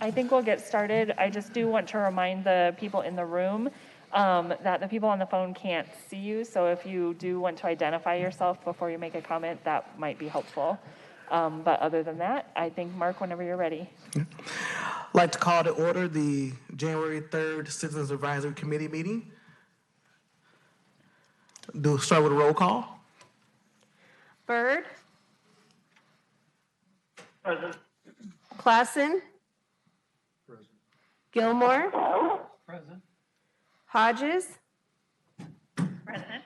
I think we'll get started. I just do want to remind the people in the room that the people on the phone can't see you. So if you do want to identify yourself before you make a comment, that might be helpful. But other than that, I think, Mark, whenever you're ready. I'd like to call to order the January 3rd Citizens Advisory Committee meeting. Start with a roll call. Byrd. Present. Classen. Present. Gilmore. Present. Hodges. Present.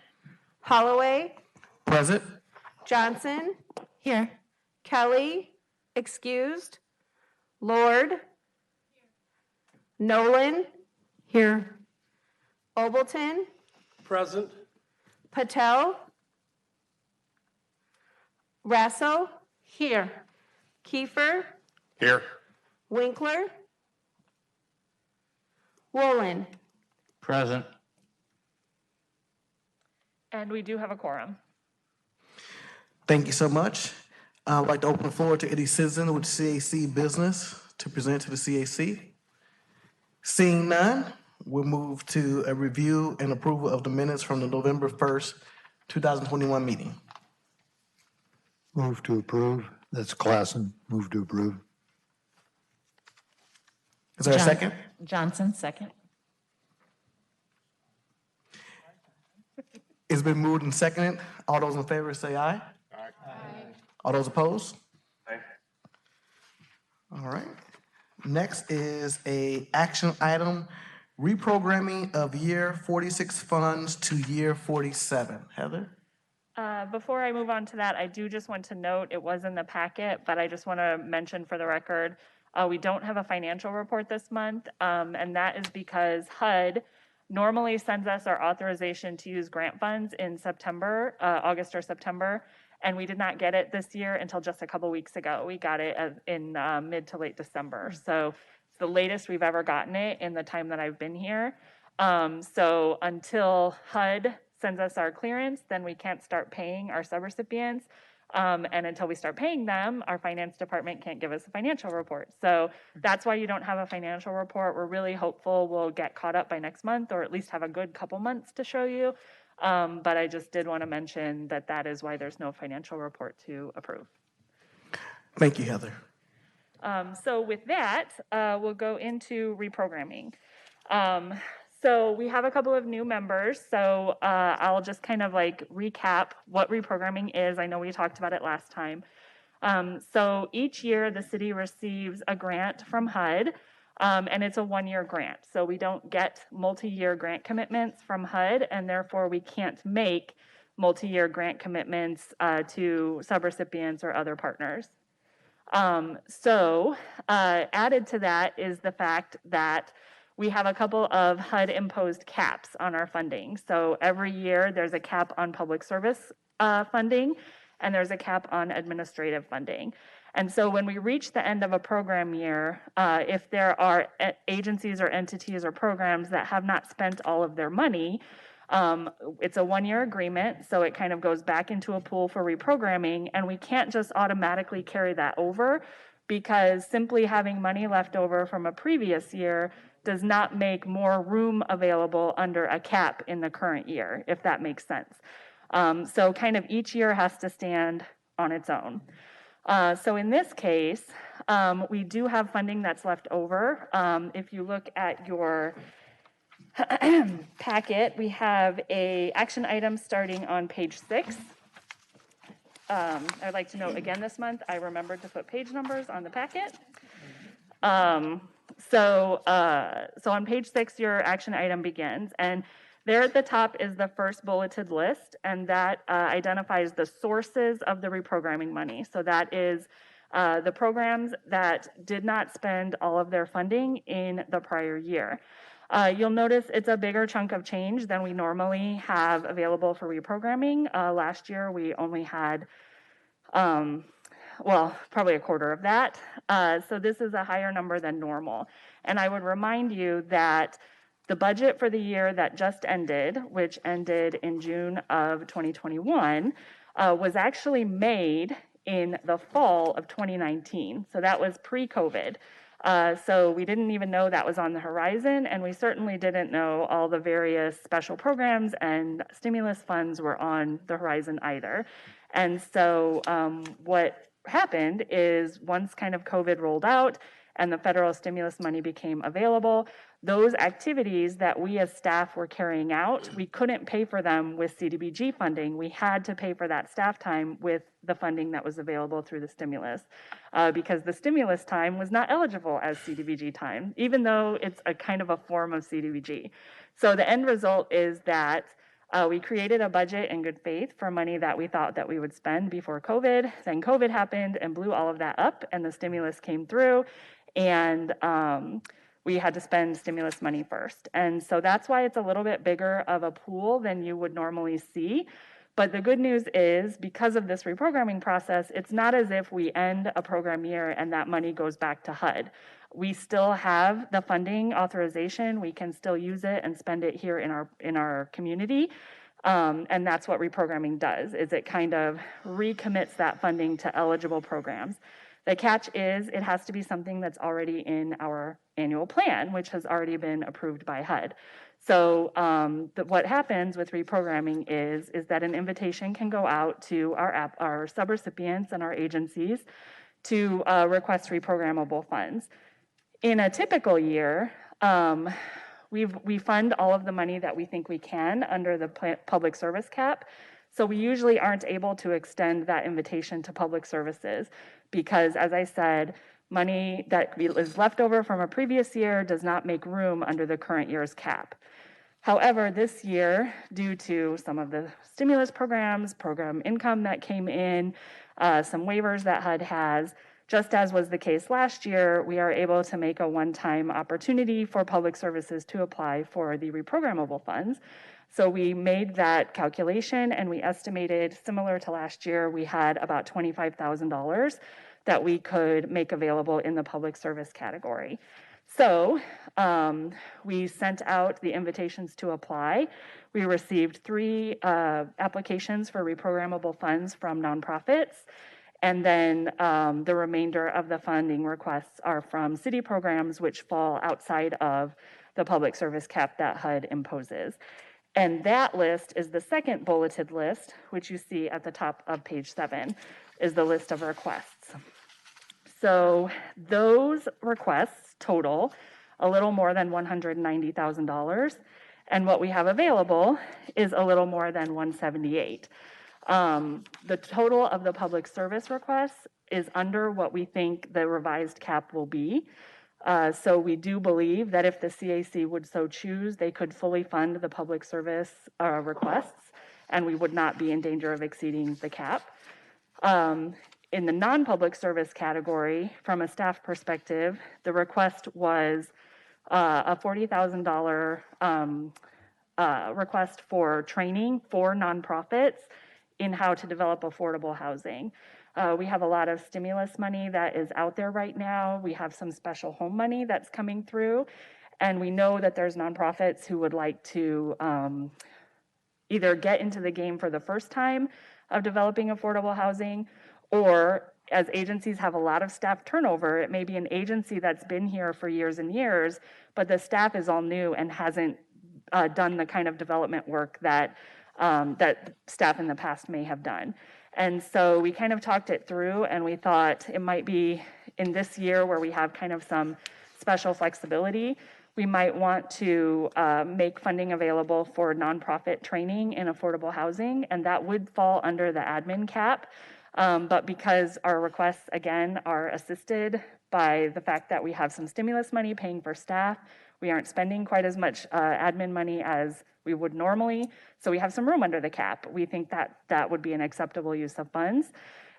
Holloway. Present. Johnson. Here. Kelly. Excused. Lord. Nolan. Here. Obleton. Present. Patel. Rasso. Here. Kiefer. Here. Winkler. Woolen. Present. And we do have a quorum. Thank you so much. I'd like to open the floor to any citizen with CAC business to present to the CAC. Seeing none, we'll move to a review and approval of the minutes from the November 1st, 2021 meeting. Move to approve. That's Classen. Move to approve. Is there a second? Johnson, second. It's been moved and seconded. All those in favor say aye. Aye. All those opposed? Aye. All right. Next is a action item, reprogramming of year 46 funds to year 47. Heather? Before I move on to that, I do just want to note, it was in the packet, but I just want to mention for the record, we don't have a financial report this month, and that is because HUD normally sends us our authorization to use grant funds in September, August or September, and we did not get it this year until just a couple weeks ago. We got it in mid to late December, so it's the latest we've ever gotten it in the time that I've been here. So until HUD sends us our clearance, then we can't start paying our subrecipients. And until we start paying them, our finance department can't give us a financial report. So that's why you don't have a financial report. We're really hopeful we'll get caught up by next month, or at least have a good couple months to show you. But I just did want to mention that that is why there's no financial report to approve. Thank you, Heather. So with that, we'll go into reprogramming. So we have a couple of new members, so I'll just kind of like recap what reprogramming is. I know we talked about it last time. So each year the city receives a grant from HUD, and it's a one-year grant. So we don't get multi-year grant commitments from HUD, and therefore we can't make multi-year grant commitments to subrecipients or other partners. Added to that is the fact that we have a couple of HUD-imposed caps on our funding. So every year there's a cap on public service funding, and there's a cap on administrative funding. And so when we reach the end of a program year, if there are agencies or entities or programs that have not spent all of their money, it's a one-year agreement, so it kind of goes back into a pool for reprogramming, and we can't just automatically carry that over, because simply having money left over from a previous year does not make more room available under a cap in the current year, if that makes sense. So kind of each year has to stand on its own. So in this case, we do have funding that's left over. If you look at your packet, we have a action item starting on page 6. I'd like to note again this month, I remembered to put page numbers on the packet. So on page 6, your action item begins, and there at the top is the first bulleted list, and that identifies the sources of the reprogramming money. So that is the programs that did not spend all of their funding in the prior year. You'll notice it's a bigger chunk of change than we normally have available for reprogramming. Last year, we only had probably a quarter of that. So this is a higher number than normal. And I would remind you that the budget for the year that just ended, which ended in June of 2021, was actually made in the fall of 2019. So that was pre-COVID. So we didn't even know that was on the horizon, and we certainly didn't know all the various special programs and stimulus funds were on the horizon either. And so what happened is once kind of COVID rolled out and the federal stimulus money became available, those activities that we as staff were carrying out, we couldn't pay for them with CDBG funding. We had to pay for that staff time with the funding that was available through the stimulus, because the stimulus time was not eligible as CDBG time, even though it's a kind of a form of CDBG. So the end result is that we created a budget in good faith for money that we thought that we would spend before COVID. Then COVID happened and blew all of that up, and the stimulus came through, and we had to spend stimulus money first. And so that's why it's a little bit bigger of a pool than you would normally see. But the good news is, because of this reprogramming process, it's not as if we end a program year and that money goes back to HUD. We still have the funding authorization. We can still use it and spend it here in our community. And that's what reprogramming does, is it kind of recommits that funding to eligible programs. The catch is it has to be something that's already in our annual plan, which has already been approved by HUD. So what happens with reprogramming is that an invitation can go out to our subrecipients and our agencies to request reprogrammable funds. In a typical year, we fund all of the money that we think we can under the public service cap. So we usually aren't able to extend that invitation to public services because, as I said, money that is left over from a previous year does not make room under the current year's cap. However, this year, due to some of the stimulus programs, program income that came in, some waivers that HUD has, just as was the case last year, we are able to make a one-time opportunity for public services to apply for the reprogrammable funds. So we made that calculation and we estimated, similar to last year, we had about $25,000 that we could make available in the public service category. So we sent out the invitations to apply. We received 3 applications for reprogrammable funds from nonprofits. And then the remainder of the funding requests are from city programs, which fall outside of the public service cap that HUD imposes. And that list is the second bulleted list, which you see at the top of page 7, is the list of requests. So those requests total a little more than $190,000, and what we have available is a little more than $178,000. The total of the public service requests is under what we think the revised cap will be. So we do believe that if the CAC would so choose, they could fully fund the public service requests, and we would not be in danger of exceeding the cap. In the non-public service category, from a staff perspective, the request was a $40,000 request for training for nonprofits in how to develop affordable housing. We have a lot of stimulus money that is out there right now. We have some special home money that's coming through. And we know that there's nonprofits who would like to either get into the game for the first time of developing affordable housing, or as agencies have a lot of staff turnover, it may be an agency that's been here for years and years, but the staff is all new and hasn't done the kind of development work that that staff in the past may have done. And so we kind of talked it through, and we thought it might be in this year where we have kind of some special flexibility, we might want to make funding available for nonprofit training in affordable housing, and that would fall under the admin cap. But because our requests, again, are assisted by the fact that we have some stimulus money paying for staff, we aren't spending quite as much admin money as we would normally, so we have some room under the cap. We think that that would be an acceptable use of funds.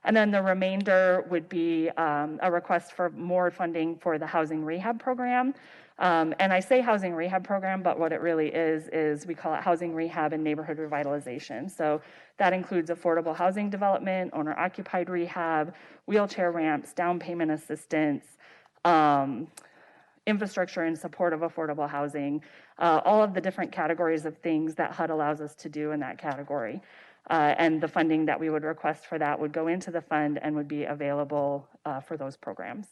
And then the remainder would be a request for more funding for the housing rehab program. And I say housing rehab program, but what it really is we call it housing rehab and neighborhood revitalization. So that includes affordable housing development, owner-occupied rehab, wheelchair ramps, down payment assistance, infrastructure in support of affordable housing, all of the different categories of things that HUD allows us to do in that category. And the funding that we would request for that would go into the fund and would be available for those programs.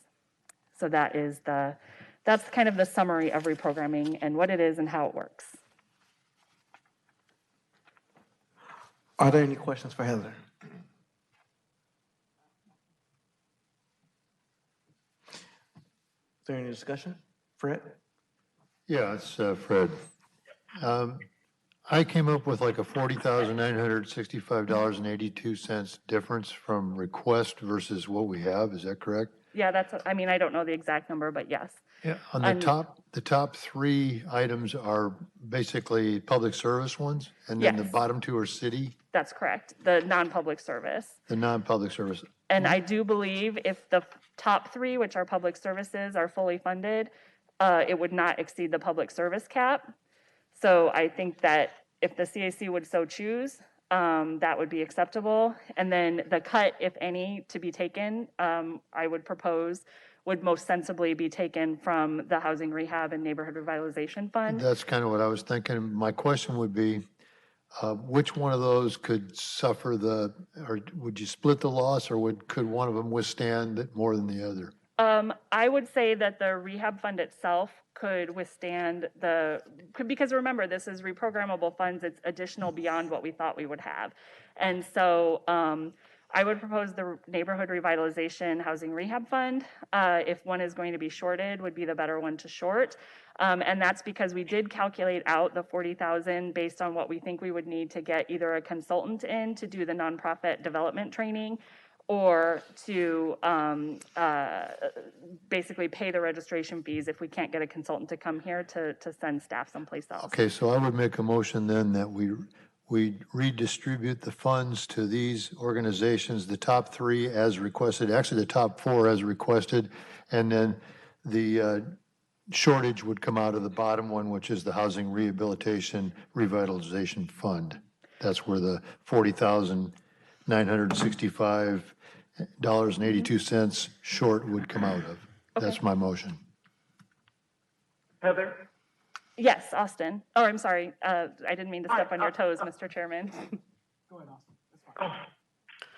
So that's kind of the summary of reprogramming and what it is and how it works. Are there any questions for Heather? Is there any discussion? Fred? Yeah, it's Fred. I came up with like a $40,965.82 difference from request versus what we have. Is that correct? Yeah, I don't know the exact number, but yes. Yeah. On the top three items are basically public service ones, and then the Yes. bottom two are city, That's correct, the non-public service. the non-public service. And I do believe if the top three, which are public services, are fully funded, it would not exceed the public service cap. So I think that if the CAC would so choose, that would be acceptable. And then the cut, if any, to be taken, I would propose would most sensibly be taken from the Housing Rehab and Neighborhood Revitalization Fund. That's kind of what I was thinking. My question would be, which one of those could suffer or would you split the loss, or could one of them withstand it more than the other? I would say that the rehab fund itself could withstand because remember, this is reprogrammable funds. It's additional beyond what we thought we would have. And so I would propose the Neighborhood Revitalization Housing Rehab Fund. If one is going to be shorted, would be the better one to short. And that's because we did calculate out the $40,000 based on what we think we would need to get either a consultant in to do the nonprofit development training, or to basically pay the registration fees if we can't get a consultant to come here to send staff someplace else. Okay, so I would make a motion then that we redistribute the funds to these organizations, the top three as requested, actually the top four as requested, and then the shortage would come out of the bottom one, which is the Housing Rehabilitation Revitalization Fund. That's where the $40,965.82 short would come out of. That's my motion. Heather? Yes, Austin. Oh, I'm sorry. I didn't mean to step on your toes, Mr. Chairman.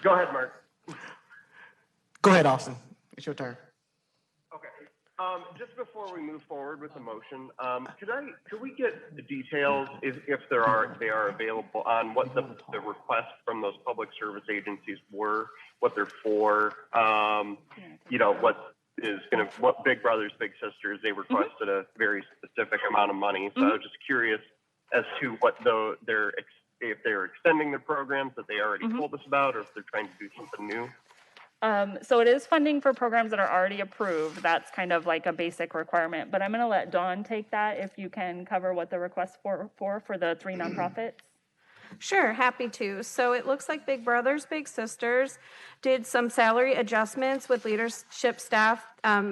Go ahead, Mark. Go ahead, Austin. It's your turn. Okay. Just before we move forward with the motion, could we get the details, if they are available, on what the requests from those public service agencies were, what they're for, what Big Brothers Big Sisters, they requested a very specific amount of money. So I was just curious as to what if they're extending the programs that they already told us about, or if they're trying to do something new. So it is funding for programs that are already approved. That's kind of like a basic requirement, but I'm going to let Dawn take that if you can cover what the request for the three nonprofits. Sure, happy to. So it looks like Big Brothers Big Sisters did some salary adjustments with leadership staff,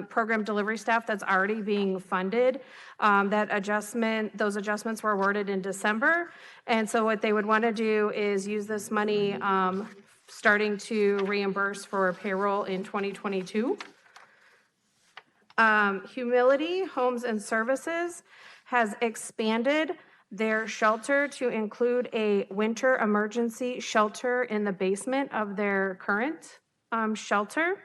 program delivery staff that's already being funded. Those adjustments were awarded in December. And so what they would want to do is use this money starting to reimburse for payroll in 2022. Humility Homes and Services has expanded their shelter to include a winter emergency shelter in the basement of their current shelter.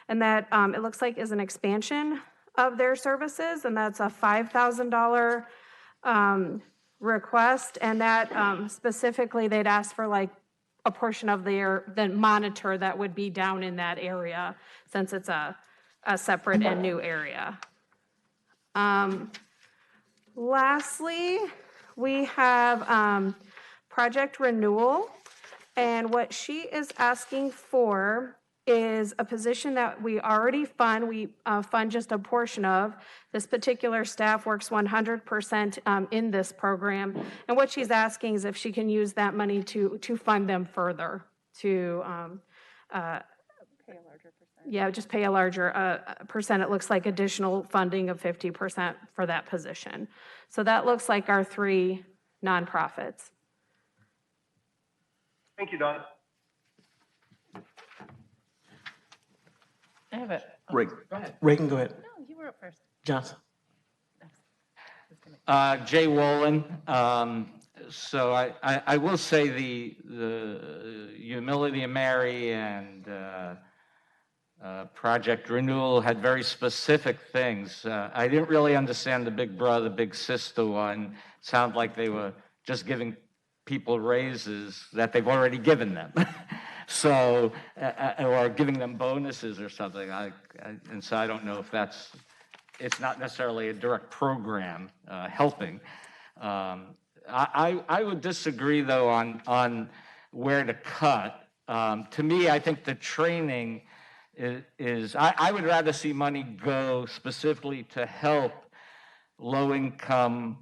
And that it looks like is an expansion of their services, and that's a $5,000 request. And that specifically, they'd ask for like a portion of the monitor that would be down in that area, since it's a separate and new area. Lastly, we have Project Renewal, and what she is asking for is a position that we already fund. We fund just a portion of. This particular staff works 100% in this program, and what she's asking is if she can use that money to fund them further, to Pay a larger percent. yeah, just pay a larger percent. It looks like additional funding of 50% for that position. So that looks like our three nonprofits. Thank you, Don. I have it. Reagan. Go ahead. Reagan, go ahead. No, you were up first. Johnson. Jay Wolin. So I will say the Humility of Mary and Project Renewal had very specific things. I didn't really understand the Big Brother, Big Sister one. It sounded like they were just giving people raises that they've already given them. So, or giving them bonuses or something. And so I don't know if it's not necessarily a direct program helping. I would disagree though on where to cut. To me, I think the training I would rather see money go specifically to help low-income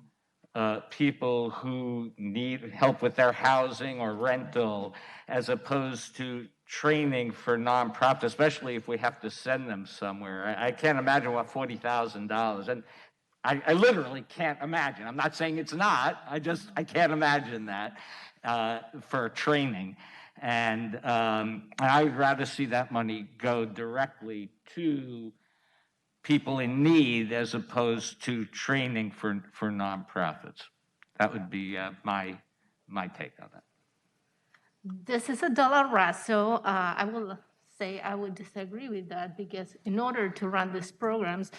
people who need help with their housing or rental, as opposed to training for nonprofit, especially if we have to send them somewhere. I can't imagine what $40,000, and I literally can't imagine. I'm not saying it's not, I can't imagine that for training. And I would rather see that money go directly to people in need as opposed to training for nonprofits. That would be my take on that. This is a dollar Russell. I will say I would disagree with that because in order to run these programs,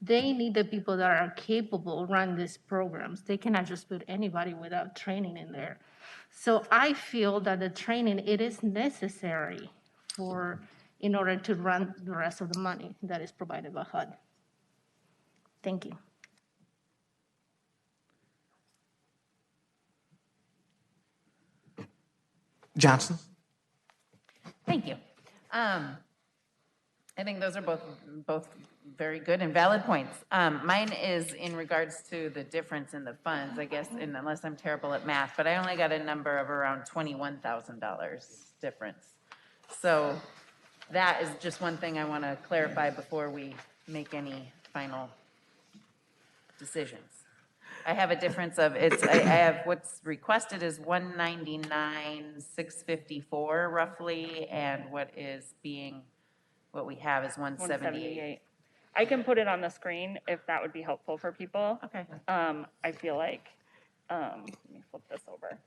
they need the people that are capable run these programs. They cannot just put anybody without training in there. So I feel that the training, it is necessary in order to run the rest of the money that is provided by HUD. Thank you. Johnson? Thank you. I think those are both very good and valid points. Mine is in regards to the difference in the funds, I guess, and unless I'm terrible at math, but I only got a number of around $21,000 difference. So that is just one thing I want to clarify before we make any final decisions. I have a difference of I have what's requested is 199,654 roughly, and what we have is 178. I can put it on the screen if that would be helpful for people. Okay. I feel like, let me flip this over.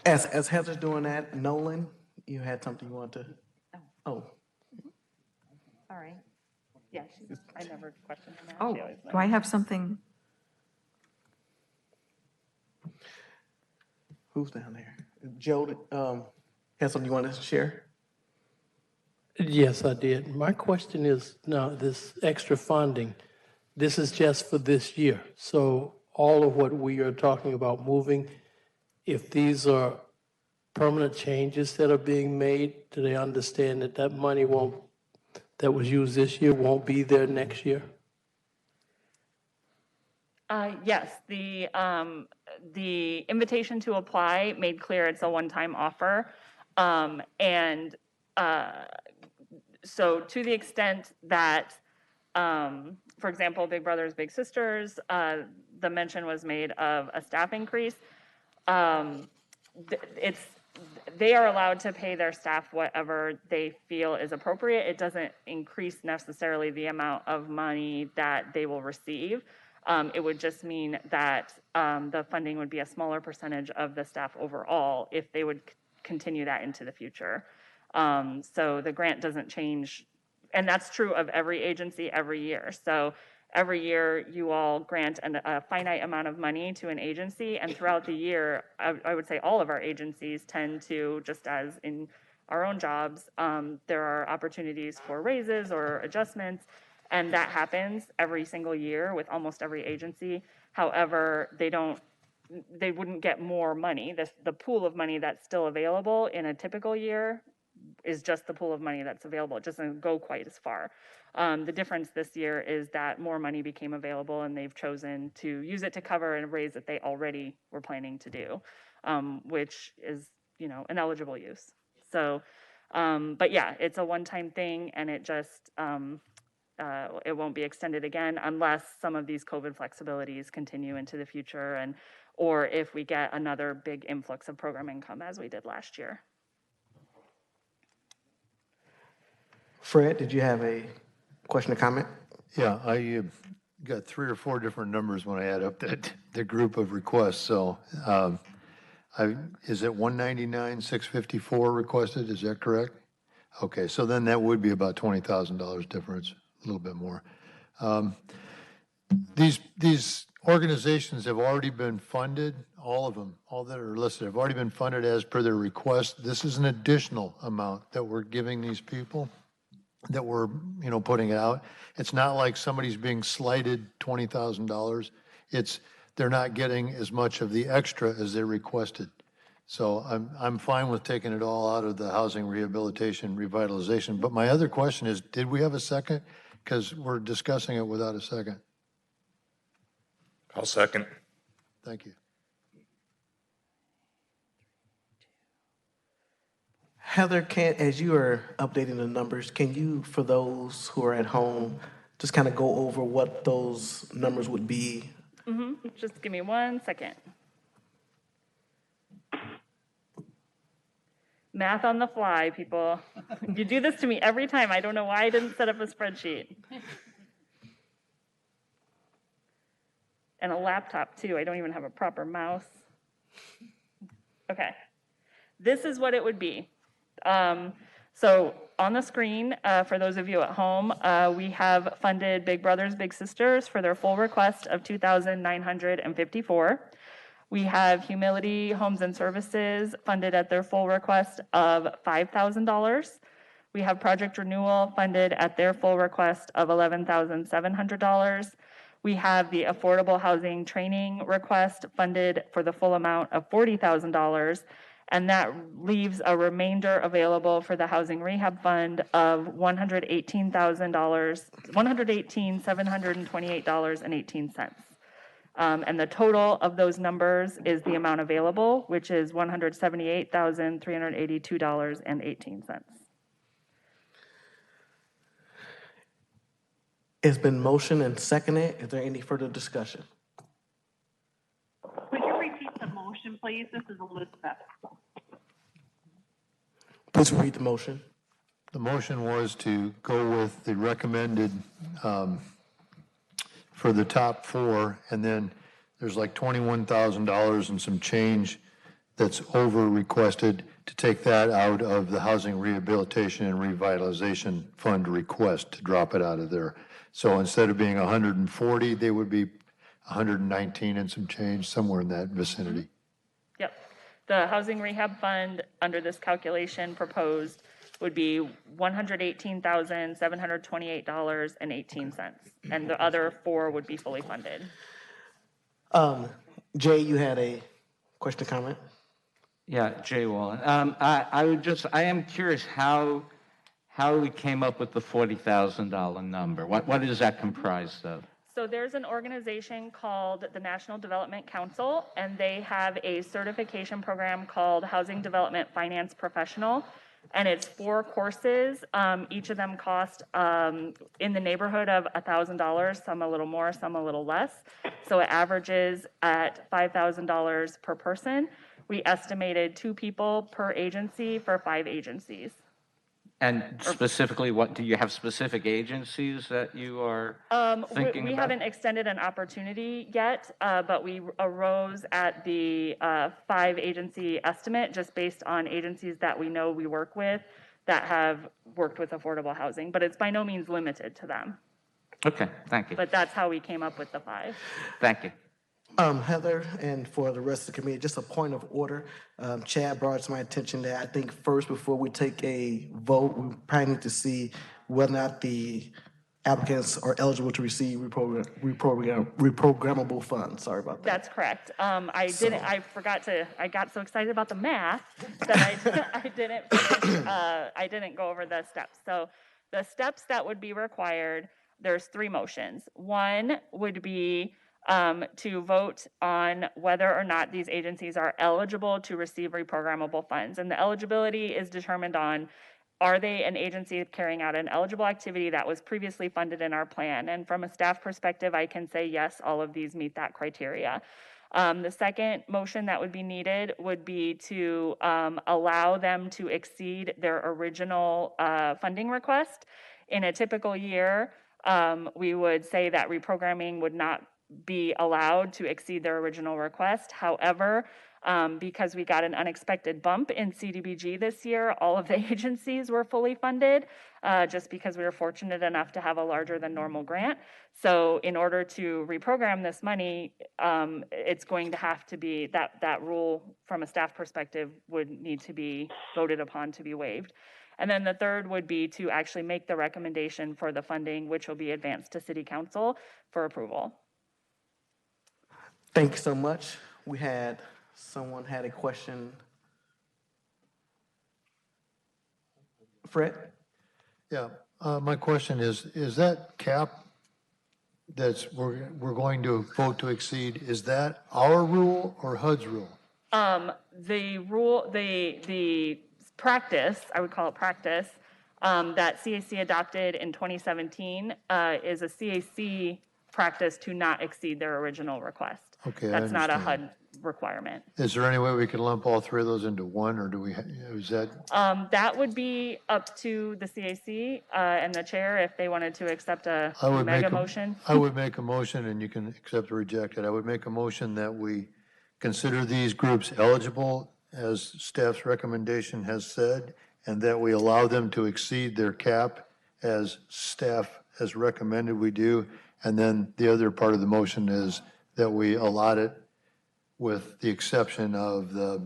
As Heather's doing that, Nolan, you had something you wanted to? Oh. Sorry. Yeah, I never questioned her. Oh, do I have something? Who's down there? Joe, has something you want to share? Yes, I did. My question is, now, this extra funding, this is just for this year. So all of what we are talking about moving, if these are permanent changes that are being made, do they understand that that money that was used this year won't be there next year? Yes, the invitation to apply made clear it's a one-time offer. So to the extent that, for example, Big Brothers Big Sisters, the mention was made of a staff increase. They are allowed to pay their staff whatever they feel is appropriate. It doesn't increase necessarily the amount of money that they will receive. It would just mean that the funding would be a smaller percentage of the staff overall if they would continue that into the future. So the grant doesn't change, and that's true of every agency every year. So every year you all grant a finite amount of money to an agency, and throughout the year, I would say all of our agencies tend to, just as in our own jobs, there are opportunities for raises or adjustments, and that happens every single year with almost every agency. However, they wouldn't get more money. The pool of money that's still available in a typical year is just the pool of money that's available. It doesn't go quite as far. The difference this year is that more money became available and they've chosen to use it to cover a raise that they already were planning to do, which is, an eligible use. So, but yeah, it's a one-time thing, and it just, it won't be extended again unless some of these COVID flexibilities continue into the future, or if we get another big influx of program income as we did last year. Fred, did you have a question or comment? Yeah, I got 3 or 4 different numbers when I add up the group of requests. So is it 199,654 requested? Is that correct? Okay, so then that would be about $20,000 difference, a little bit more. These organizations have already been funded, all of them, all that are listed, have already been funded as per their request. This is an additional amount that we're giving these people, that we're, putting out. It's not like somebody's being slighted $20,000. They're not getting as much of the extra as they requested. So I'm fine with taking it all out of the housing rehabilitation revitalization. But my other question is, did we have a second? Because we're discussing it without a second. I'll second. Thank you. Heather, as you are updating the numbers, can you, for those who are at home, just kind of go over what those numbers would be? Just give me 1 second. Math on the fly, people. You do this to me every time. I don't know why I didn't set up a spreadsheet. And a laptop, too. I don't even have a proper mouse. Okay. This is what it would be. So on the screen, for those of you at home, we have funded Big Brothers Big Sisters for their full request of $2,954. We have Humility Homes and Services funded at their full request of $5,000. We have Project Renewal funded at their full request of $11,700. We have the Affordable Housing Training request funded for the full amount of $40,000. And that leaves a remainder available for the Housing Rehab Fund of $118,728.18. And the total of those numbers is the amount available, which is $178,382.18. It's been motioned and seconded. Is there any further discussion? Would you repeat the motion, please? This is Elizabeth. Please repeat the motion. The motion was to go with the recommended for the top four, and then there's like $21,000 and some change that's over requested, to take that out of the Housing Rehabilitation and Revitalization Fund request, to drop it out of there. So instead of being 140, they would be 119 and some change, somewhere in that vicinity. Yep. The Housing Rehab Fund under this calculation proposed would be $118,728.18. And the other four would be fully funded. Jay, you had a question or comment? Yeah, Jay Wallen. I am curious how we came up with the $40,000 number. What is that comprised of? So there's an organization called the National Development Council, and they have a certification program called Housing Development Finance Professional, and it's 4 courses. Each of them cost in the neighborhood of $1,000, some a little more, some a little less. So it averages at $5,000 per person. We estimated 2 people per agency for 5 agencies. And specifically, what do you have specific agencies that you are thinking We about? haven't extended an opportunity yet, but we arose at the 5 agency estimate just based on agencies that we know we work with that have worked with affordable housing, but it's by no means limited to them. Okay, thank you. But that's how we came up with the 5. Thank you. Heather, and for the rest of the committee, just a point of order. Chad brought to my attention that I think first, before we take a vote, we probably need to see whether or not the applicants are eligible to receive reprogrammable funds. Sorry about that. That's correct. I got so excited about the math that I didn't go over the steps. So the steps that would be required, there's 3 motions. One would be to vote on whether or not these agencies are eligible to receive reprogrammable funds. And the eligibility is determined on, are they an agency carrying out an eligible activity that was previously funded in our plan? And from a staff perspective, I can say yes, all of these meet that criteria. The second motion that would be needed would be to allow them to exceed their original funding request. In a typical year, we would say that reprogramming would not be allowed to exceed their original request. However, Because we got an unexpected bump in CDBG this year, all of the agencies were fully funded, just because we were fortunate enough to have a larger than normal grant. So in order to reprogram this money, it's going to have to be, that rule from a staff perspective would need to be voted upon to be waived. And then the third would be to actually make the recommendation for the funding, which will be advanced to City Council for approval. Thank you so much. Someone had a question. Fred? Yeah, my question is that cap we're going to vote to exceed, is that our rule or HUD's rule? The rule, the practice, I would call it practice, that CAC adopted in 2017 is a CAC practice to not exceed their original request. Okay, I That's not a understand. HUD requirement. Is there any way we could lump all three of those into one, or do we, is that, That would be up to the CAC and the chair if they wanted to accept a I would make mega a motion. I would make a motion, and you can accept or reject it. I would make a motion that we consider these groups eligible, as staff's recommendation has said, and that we allow them to exceed their cap as staff has recommended we do. And then the other part of the motion is that we allot it with the exception of the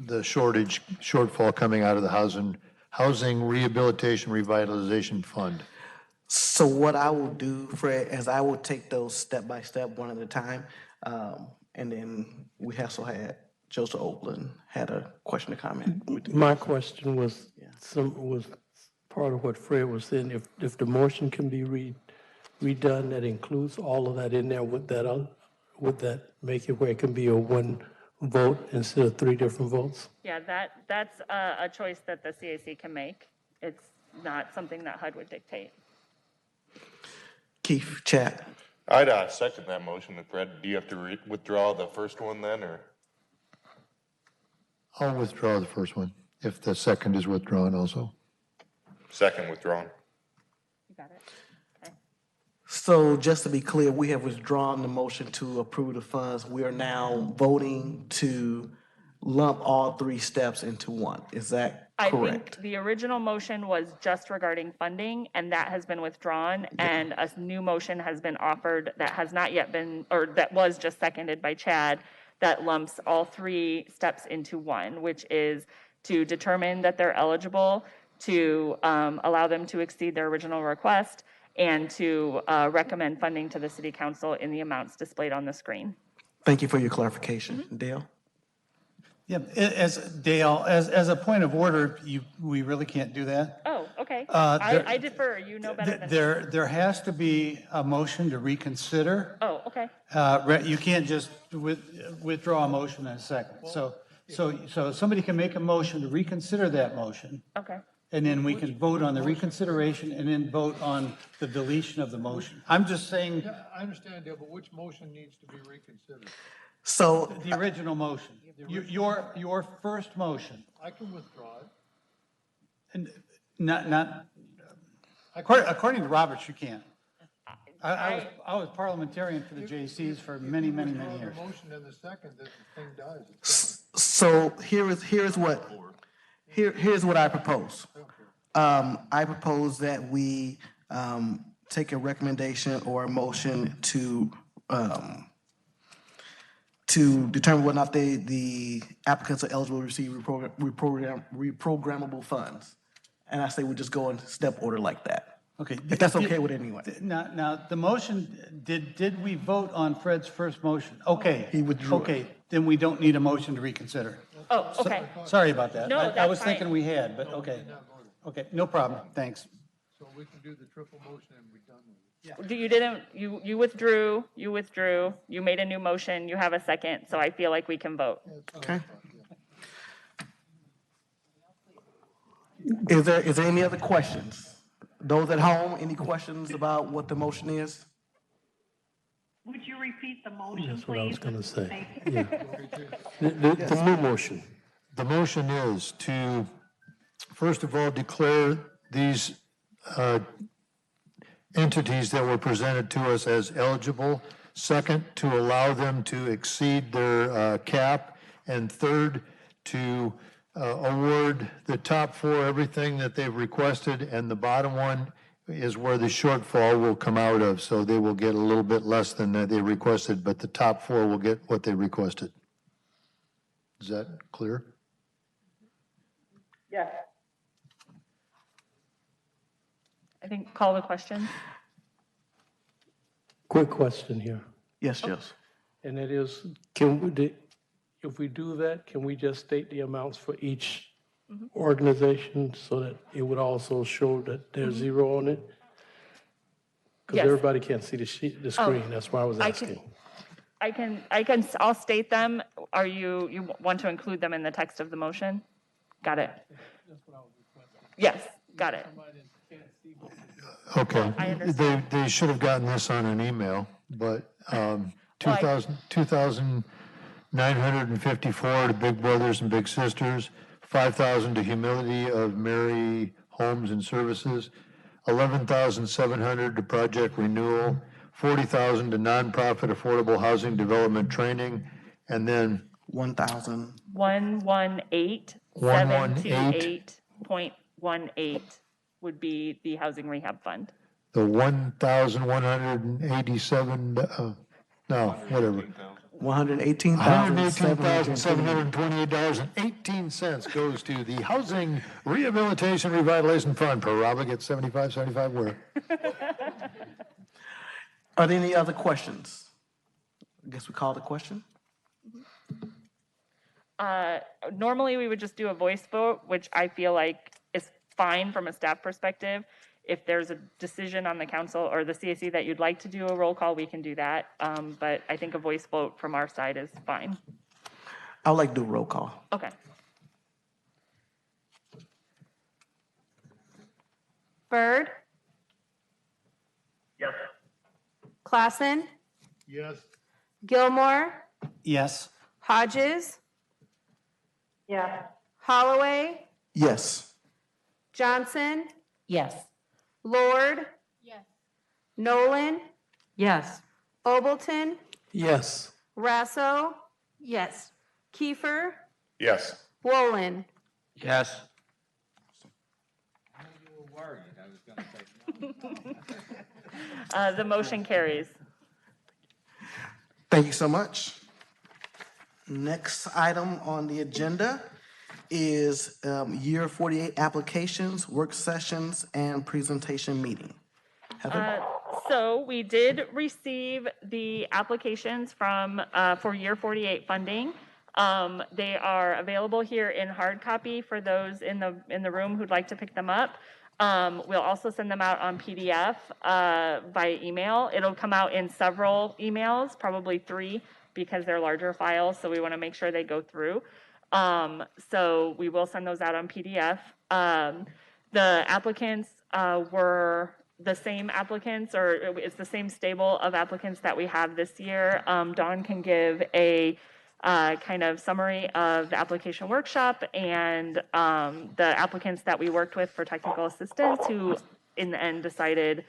shortfall coming out of the Housing Rehabilitation Revitalization Fund. So what I will do, Fred, is I will take those step by step, one at a time. And then we also had Joseph Oakland had a question or comment. My question was part of what Fred was saying. If the motion can be redone, that includes all of that in there, would that make it where it can be a one vote instead of three different votes? Yeah, that's a choice that the CAC can make. It's not something that HUD would dictate. Keith, chat. I'd second that motion. Fred, do you have to withdraw the first one then, or? I'll withdraw the first one, if the second is withdrawn also. Second withdrawn. You got it. Okay. So just to be clear, we have withdrawn the motion to approve the funds. We are now voting to lump all three steps into one. Is that I correct? think the original motion was just regarding funding, and that has been withdrawn, and a new motion has been offered that has not yet been, or that was just seconded by Chad, that lumps all three steps into one, which is to determine that they're eligible, to allow them to exceed their original request, and to recommend funding to the City Council in the amounts displayed on the screen. Thank you for your clarification. Dale? Yeah, as a point of order, we really can't do that. Oh, okay. I defer. You know better than me. There has to be a motion to reconsider. Oh, okay. You can't just withdraw a motion in a second. So somebody can make a motion to reconsider that motion. Okay. And then we can vote on the reconsideration and then vote on the deletion of the motion. I'm just saying. Yeah, I understand, Dale, but which motion needs to be reconsidered? So the original motion, your first motion. I can withdraw it. And not, according to Roberts, you can't. I was parliamentarian for the JCs for many years. The motion and the second, that the thing dies. So here's what I propose. I propose that we take a recommendation or a motion to determine whether or not the applicants are eligible to receive reprogrammable funds. And I say we just go in step order like that. Okay. If that's okay with anyone. Now, the motion, did we vote on Fred's first motion? Okay. He withdrew it. Okay, then we don't need a motion to reconsider. Oh, okay. Sorry about that. No, I that's was thinking fine. we had, but okay. Okay, no problem, thanks. So we can do the triple motion and be done with it. You withdrew, you made a new motion, you have a second, so I feel like we can vote. Okay. Is there any other questions? Those at home, any questions about what the motion is? Would you repeat the motion, please? That's what I was going to say. Thank you. Yeah. The new motion. The motion is to, first of all, declare these entities that were presented to us as eligible. Second, to allow them to exceed their cap. And third, to award the top 4 everything that they've requested, and the bottom one is where the shortfall will come out of. So they will get a little bit less than that they requested, but the top 4 will get what they requested. Is that clear? Yes. I think call the question. Quick question here. Yes, Jess. And it is, if we do that, can we just state the amounts for each organization so that it would also show that there's zero on it? Because Yes. everybody can't see the sheet, the screen, that's why I was I can- asking. I'll state them. Are you want to include them in the text of the motion? Got it. Yes, got it. Okay. I understand. They should have gotten this on an email, but 2,954 to Big Brothers and Big Sisters, 5,000 to Humility of Mary Homes and Services, 11,700 to Project Renewal, 40,000 to Nonprofit Affordable Housing Development Training, and then 1,000. 118,728.18 would be the housing rehab fund. the 1,187, no, whatever. $118,728.18 goes to the Housing Rehabilitation Revitalization Fund. Per Robert gets 75 where? Are there any other questions? I guess we call the question. Normally, we would just do a voice vote, which I feel like is fine from a staff perspective. If there's a decision on the council or the CAC that you'd like to do a roll call, we can do that. But I think a voice vote from our side is fine. I would like to do a roll call. Okay. Byrd? Yes. Klassen? Yes. Gilmore? Yes. Hodges? Yeah. Holloway? Yes. Johnson? Yes. Lord? Yes. Nolan? Yes. Obleton? Yes. Rasso? Yes. Kiefer? Yes. Wolin? Yes. The motion carries. Thank you so much. Next item on the agenda is year 48 applications, work sessions, and presentation meeting. Heather? So we did receive the applications from, for year 48 funding. They are available here in hard copy for those in the room who'd like to pick them up. We'll also send them out on PDF by email. It'll come out in several emails, probably 3, because they're larger files, so we want to make sure they go through. So we will send those out on PDF. The applicants were the same applicants, or it's the same stable of applicants that we have this year. Dawn can give a kind of summary of the application workshop and the applicants that we worked with for technical assistance who in the end decided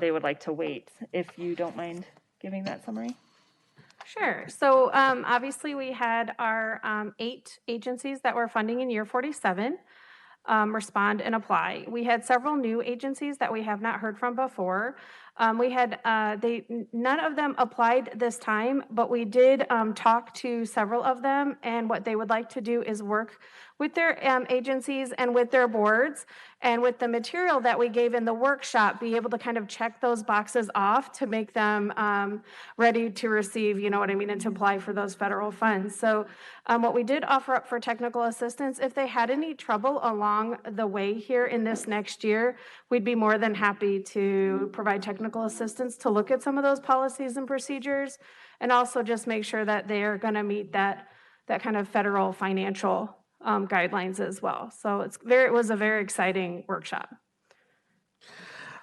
they would like to wait. If you don't mind giving that summary. Sure. So obviously, we had our 8 agencies that were funding in year 47 respond and apply. We had several new agencies that we have not heard from before. We had, none of them applied this time, but we did talk to several of them, and what they would like to do is work with their agencies and with their boards, and with the material that we gave in the workshop, be able to kind of check those boxes off to make them ready to receive, you know what I mean, and to apply for those federal funds. So what we did offer up for technical assistance, if they had any trouble along the way here in this next year, we'd be more than happy to provide technical assistance to look at some of those policies and procedures, and also just make sure that they are going to meet that kind of federal financial guidelines as well. So it was a very exciting workshop.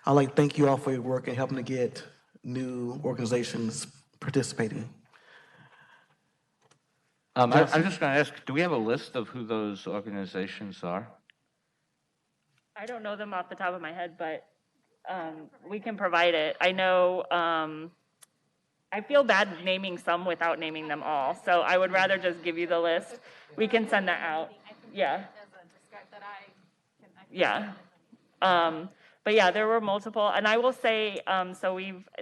I'd like to thank you all for your work in helping to get new organizations participating. I'm just going to ask, do we have a list of who those organizations are? I don't know them off the top of my head, but we can provide it. I know I feel bad naming some without naming them all, so I would rather just give you the list. We can send that out. Yeah. Yeah. But yeah, there were multiple, and I will say, so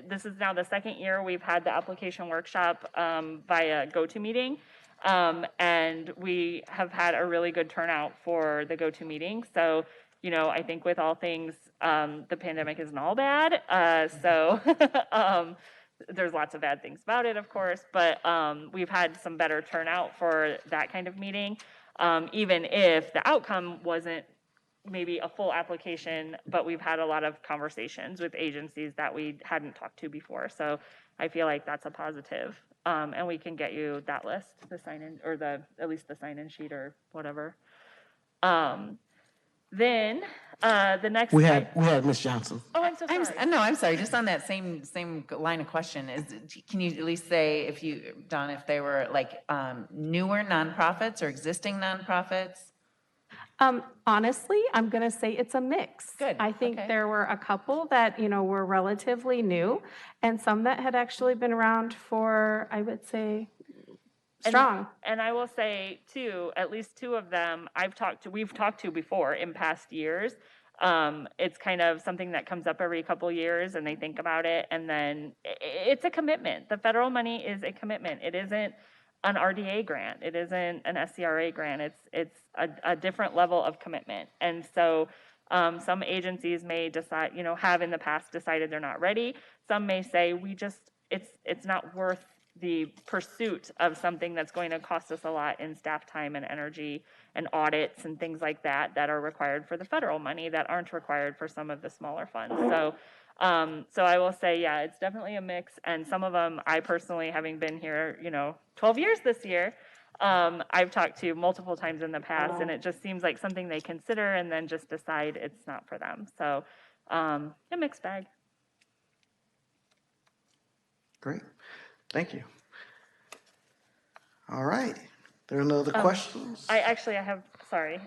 this is now the second year we've had the application workshop via GoToMeeting. And we have had a really good turnout for the GoToMeeting. So, I think with all things, the pandemic isn't all bad. So there's lots of bad things about it, of course, but we've had some better turnout for that kind of meeting, even if the outcome wasn't maybe a full application, but we've had a lot of conversations with agencies that we hadn't talked to before. So I feel like that's a positive. And we can get you that list, the sign-in, or at least the sign-in sheet or whatever. Then the next. We had Ms. Johnson. Oh, I'm so sorry. No, I'm sorry, just on that same line of question, can you at least say Don, if they were like newer nonprofits or existing nonprofits? Honestly, I'm going to say it's a mix. Good, I think okay. there were a couple that, were relatively new and some that had actually been around for, I would say, strong. And I will say too, at least two of them we've talked to before in past years. It's kind of something that comes up every couple years and they think about it, and then it's a commitment. The federal money is a commitment. It isn't an RDA grant. It isn't an SCRA grant. It's a different level of commitment. And so some agencies may decide, have in the past decided they're not ready. Some may say it's not worth the pursuit of something that's going to cost us a lot in staff time and energy and audits and things like that are required for the federal money that aren't required for some of the smaller funds. So I will say, yeah, it's definitely a mix. And some of them, I personally, having been here, 12 years this year, I've talked to multiple times in the past, and it just seems like something they consider and then just decide it's not for them. So a mixed bag. Great. Thank you. All right. There are no other questions? I have, sorry,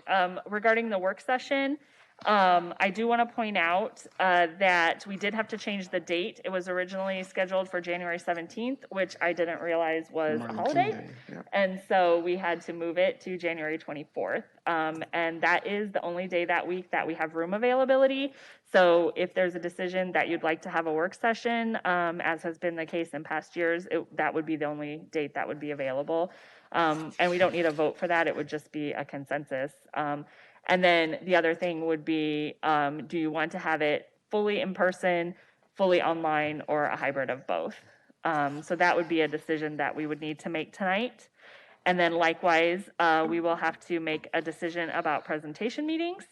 regarding the work session, I do want to point out that we did have to change the date. It was originally scheduled for January 17th, which I didn't realize was a holiday. And so we had to move it to January 24th. And that is the only day that week that we have room availability. So if there's a decision that you'd like to have a work session, as has been the case in past years, that would be the only date that would be available. And we don't need a vote for that. It would just be a consensus. And then the other thing would be, do you want to have it fully in person, fully online, or a hybrid of both? So that would be a decision that we would need to make tonight. And then likewise, we will have to make a decision about presentation meetings.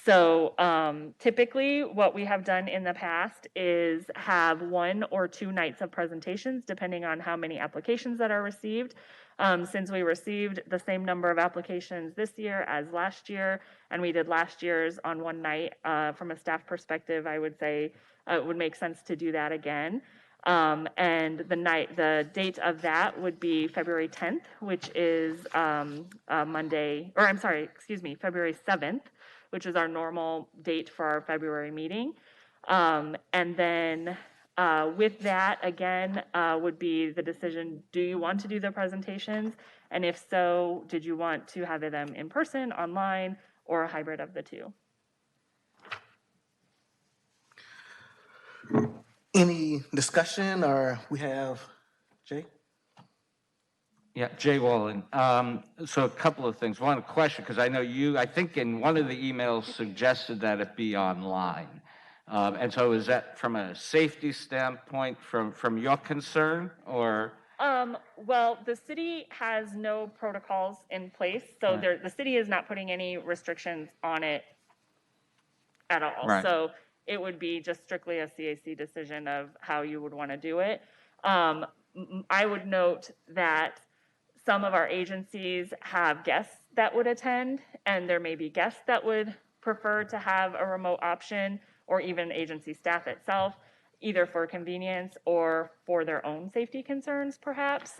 So typically what we have done in the past is have 1 or 2 nights of presentations, depending on how many applications that are received. Since we received the same number of applications this year as last year, and we did last year's on one night, from a staff perspective, I would say it would make sense to do that again. And the date of that would be February 10th, which is Monday, or I'm sorry, excuse me, February 7th, which is our normal date for our February meeting. And then with that, again, would be the decision, do you want to do the presentations? And if so, did you want to have them in person, online, or a hybrid of the two? Any discussion, or we have Jay? Yeah, Jay Wallen. So a couple of things. One question, because I know I think in one of the emails suggested that it be online. And so is that from a safety standpoint, from your concern, or? Well, the city has no protocols in place, so Right. the city is not putting any restrictions on it at all. Right. So it would be just strictly a CAC decision of how you would want to do it. I would note that some of our agencies have guests that would attend, and there may be guests that would prefer to have a remote option, or even agency staff itself, either for convenience or for their own safety concerns, perhaps.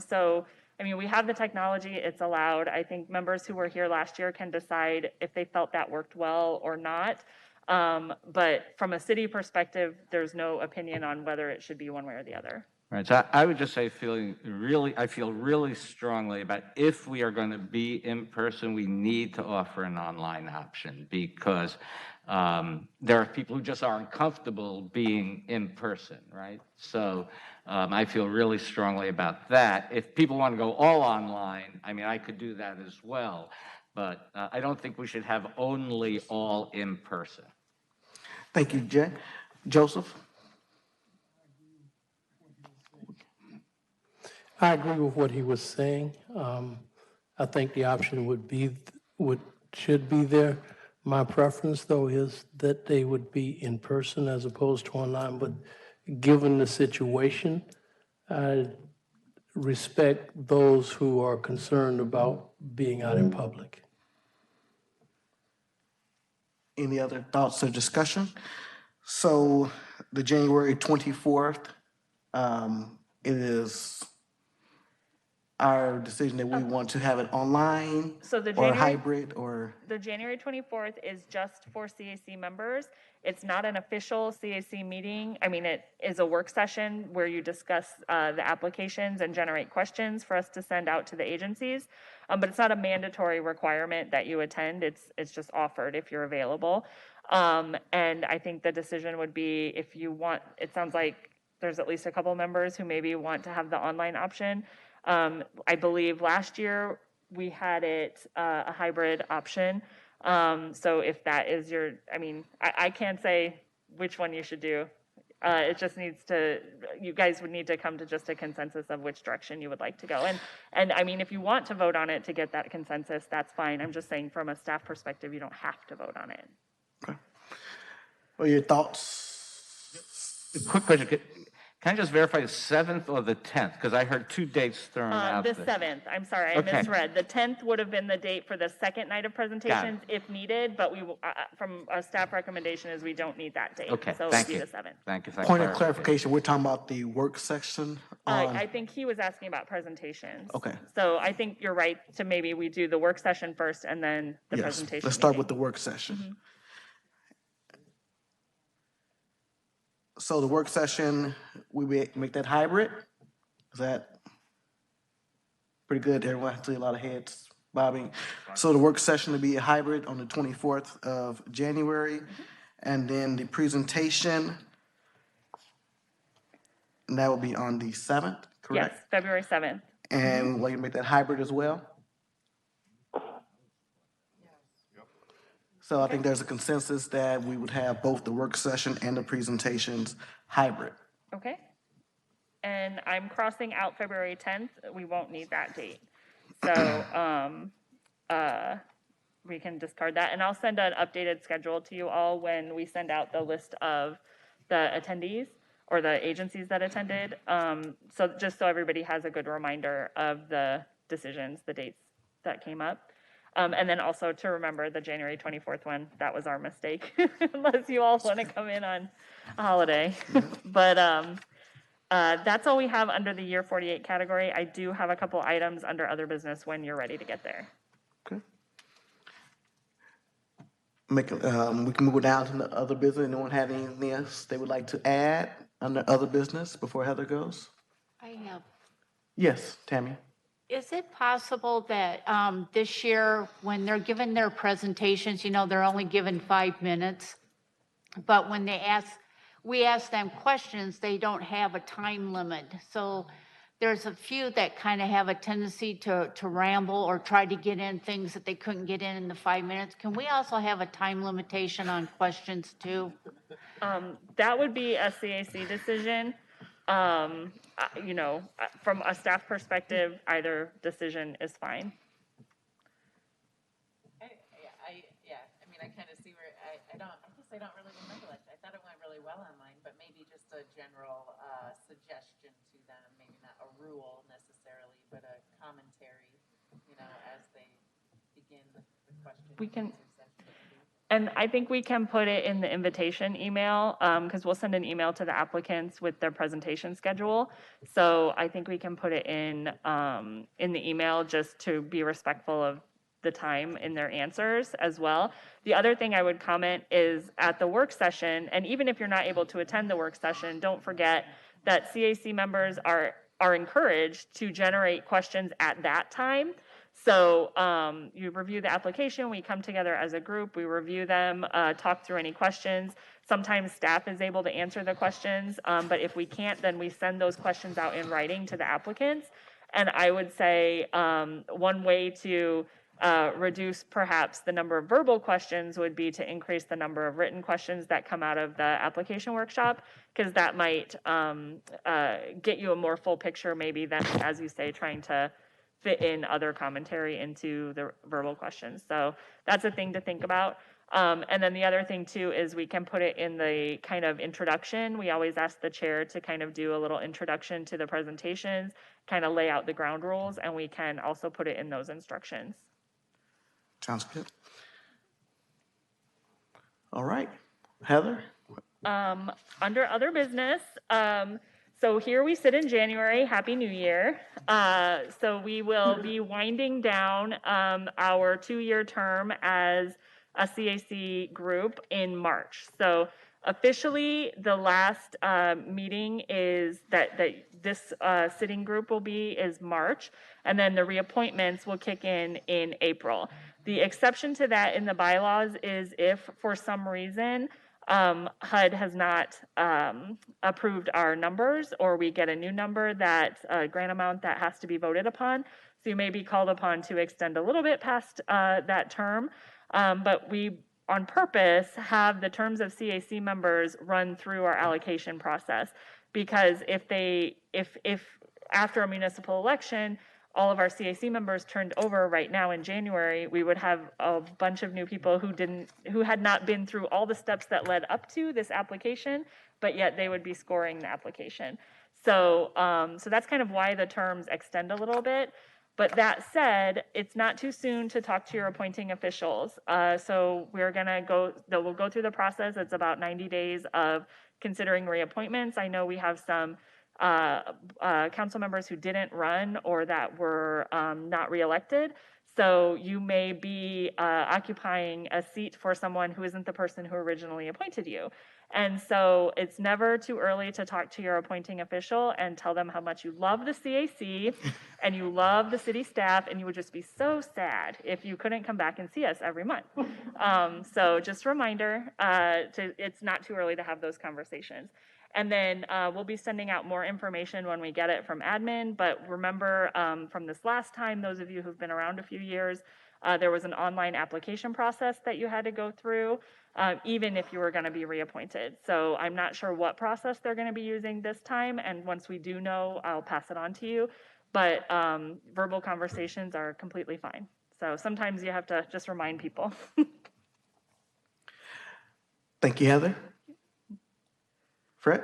So, I mean, we have the technology, it's allowed. I think members who were here last year can decide if they felt that worked well or not. But from a city perspective, there's no opinion on whether it should be one way or the other. Right, so I would just say I feel really strongly about if we are going to be in person, we need to offer an online option because there are people who just aren't comfortable being in person, right? So I feel really strongly about that. If people want to go all online, I mean, I could do that as well, but I don't think we should have only all in person. Thank you, Jay. Joseph? I agree with what he was saying. I think the option should be there. My preference, though, is that they would be in person as opposed to online, but given the situation, I respect those who are concerned about being out in public. Any other thoughts or discussion? So the January 24th, it is our decision that we want to have it online So the or January- hybrid or, The January 24th is just for CAC members. It's not an official CAC meeting. I mean, it is a work session where you discuss the applications and generate questions for us to send out to the agencies. But it's not a mandatory requirement that you attend. It's just offered if you're available. And I think the decision would be if you want, it sounds like there's at least a couple members who maybe want to have the online option. I believe last year we had it a hybrid option. So if that is your, I mean, I can't say which one you should do. It just needs to, you guys would need to come to just a consensus of which direction you would like to go. And I mean, if you want to vote on it to get that consensus, that's fine. I'm just saying from a staff perspective, you don't have to vote on it. what are your thoughts? Quick question, can I just verify the 7th or the 10th? Because I heard two dates thrown out The there. 7th, I'm sorry, I Okay. misread. The 10th would have been the date for the second night of presentations if needed, but we, from a staff recommendation is we don't need that date. Okay, So it thank would be you. the 7th. Thank you. for that Point of clarification. clarification, we're talking about the work section on, I think he was asking about presentations. Okay. So I think you're right to maybe we do the work session first and then the yes, presentation. let's start meeting. with the work session. So the work session, we make that hybrid? Is that pretty good? Everyone, I see a lot of heads bobbing. So the work session will be a hybrid on the 24th of January. And then the presentation, and that will be on the 7th, correct? Yes, February 7th. And will you make that hybrid as well? So I think there's a consensus that we would have both the work session and the presentations hybrid. Okay. And I'm crossing out February 10th. We won't need that date. So we can discard that. And I'll send an updated schedule to you all when we send out the list of the attendees or the agencies that attended. So just so everybody has a good reminder of the decisions, the dates that came up. And then also to remember the January 24th one, that was our mistake, unless you all want to come in on a holiday. But that's all we have under the year 48 category. I do have a couple items under other business when you're ready to get there. Okay. We can move down to the other business. Anyone have anything else they would like to add under other business before Heather goes? I have. Yes, Tammy. Is it possible that this year, when they're given their presentations, you know, they're only given 5 minutes, but when we ask them questions, they don't have a time limit. So there's a few that kind of have a tendency to ramble or try to get in things that they couldn't get in the 5 minutes. Can we also have a time limitation on questions too? That would be a CAC decision. You know, from a staff perspective, either decision is fine. I mean, I kind of see where, I don't really remember that. I thought it went really well online, but maybe just a general suggestion to them, maybe not a rule necessarily, but a commentary, you know, as they begin the question. We can, and I think we can put it in the invitation email, because we'll send an email to the applicants with their presentation schedule. So I think we can put it in the email just to be respectful of the time in their answers as well. The other thing I would comment is at the work session, and even if you're not able to attend the work session, don't forget that CAC members are encouraged to generate questions at that time. So you review the application, we come together as a group, we review them, talk through any questions. Sometimes staff is able to answer the questions, but if we can't, then we send those questions out in writing to the applicants. And I would say one way to reduce perhaps the number of verbal questions would be to increase the number of written questions that come out of the application workshop, because that might get you a more full picture maybe than, as you say, trying to fit in other commentary into the verbal questions. So that's a thing to think about. And then the other thing too is we can put it in the kind of introduction. We always ask the chair to kind of do a little introduction to the presentations, kind of lay out the ground rules, and we can also put it in those instructions. Sounds good. All right, Heather? Under other business, so here we sit in January. Happy New Year. So we will be winding down our 2-year term as a CAC group in March. So officially, the last meeting is that this sitting group will be is March, and then the reappointments will kick in April. The exception to that in the bylaws is if for some reason HUD has not approved our numbers, or we get a new number that grant amount that has to be voted upon. So you may be called upon to extend a little bit past that term. But we, on purpose, have the terms of CAC members run through our allocation process, because if after a municipal election, all of our CAC members turned over right now in January, we would have a bunch of new people who had not been through all the steps that led up to this application, but yet they would be scoring the application. So, so that's kind of why the terms extend a little bit. But that said, it's not too soon to talk to your appointing officials. So we'll go through the process. It's about 90 days of considering reappointments. I know we have some council members who didn't run or that were not reelected. So you may be occupying a seat for someone who isn't the person who originally appointed you. And so it's never too early to talk to your appointing official and tell them how much you love the CAC and you love the city staff, and you would just be so sad if you couldn't come back and see us every month. So just a reminder, it's not too early to have those conversations. And then we'll be sending out more information when we get it from admin. But remember from this last time, those of you who've been around a few years, there was an online application process that you had to go through, even if you were going to be reappointed. So I'm not sure what process they're going to be using this time. And once we do know, I'll pass it on to you. But verbal conversations are completely fine. So sometimes you have to just remind people. Thank you, Heather. Fred?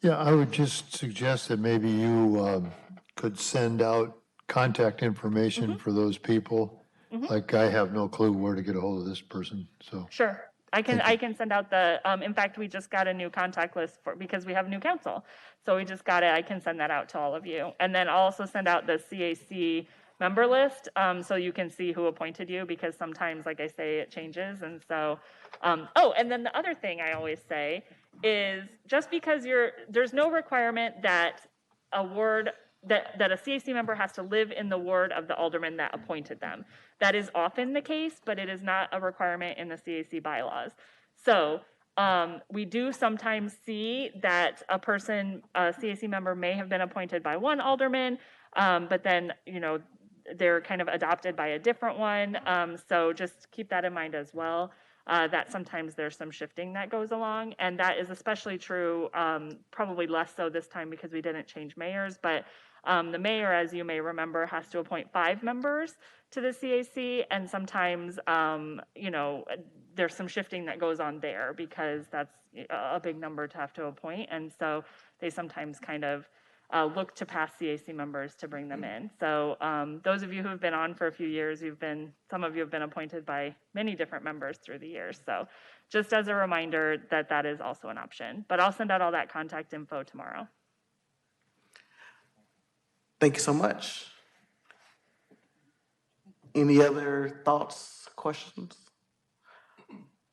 Yeah, I would just suggest that maybe you could send out contact information for those people. Like, I have no clue where to get a hold of this person, so. Sure. I can send out the, in fact, we just got a new contact list because we have new council. So we just got it. I can send that out to all of you. And then I'll also send out the CAC member list so you can see who appointed you, because sometimes, like I say, it changes. And so, oh, and then the other thing I always say is just because there's no requirement that a CAC member has to live in the ward of the alderman that appointed them. That is often the case, but it is not a requirement in the CAC bylaws. So we do sometimes see that a CAC member may have been appointed by one alderman, but then, they're kind of adopted by a different one. So just keep that in mind as well. That sometimes there's some shifting that goes along, and that is especially true, probably less so this time because we didn't change mayors, but the mayor, as you may remember, has to appoint 5 members to the CAC, and sometimes, there's some shifting that goes on there because that's a big number to have to appoint, and so they sometimes kind of look to past CAC members to bring them in. So those of you who have been on for a few years, some of you have been appointed by many different members through the years. So just as a reminder that is also an option. But I'll send out all that contact info tomorrow. Thank you so much. Any other thoughts, questions?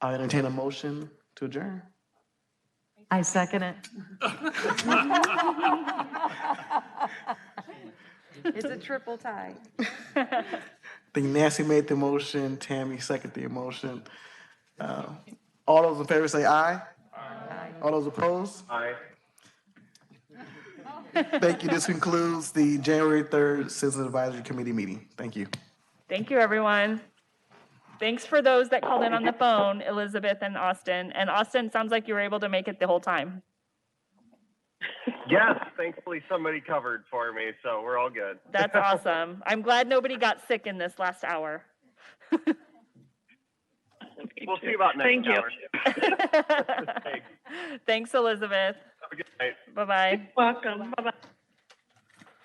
I entertain a motion to adjourn. I I second it. It's a triple tie. I think Nancy made the motion, Tammy seconded the motion. All those in favor say aye. Aye. All those opposed? Aye. Thank you. This concludes the January 3rd Citizen Advisory Committee meeting. Thank you. Thank you, everyone. Thanks for those that called in on the phone, Elizabeth and Austin. And Austin, sounds like you were able to make it the whole time. Yes, thankfully somebody covered for me, so we're all good. That's awesome. I'm glad nobody got sick in this last hour. We'll see about next hour. Thanks, Elizabeth. Have a good night. Bye-bye. Welcome. Bye-bye.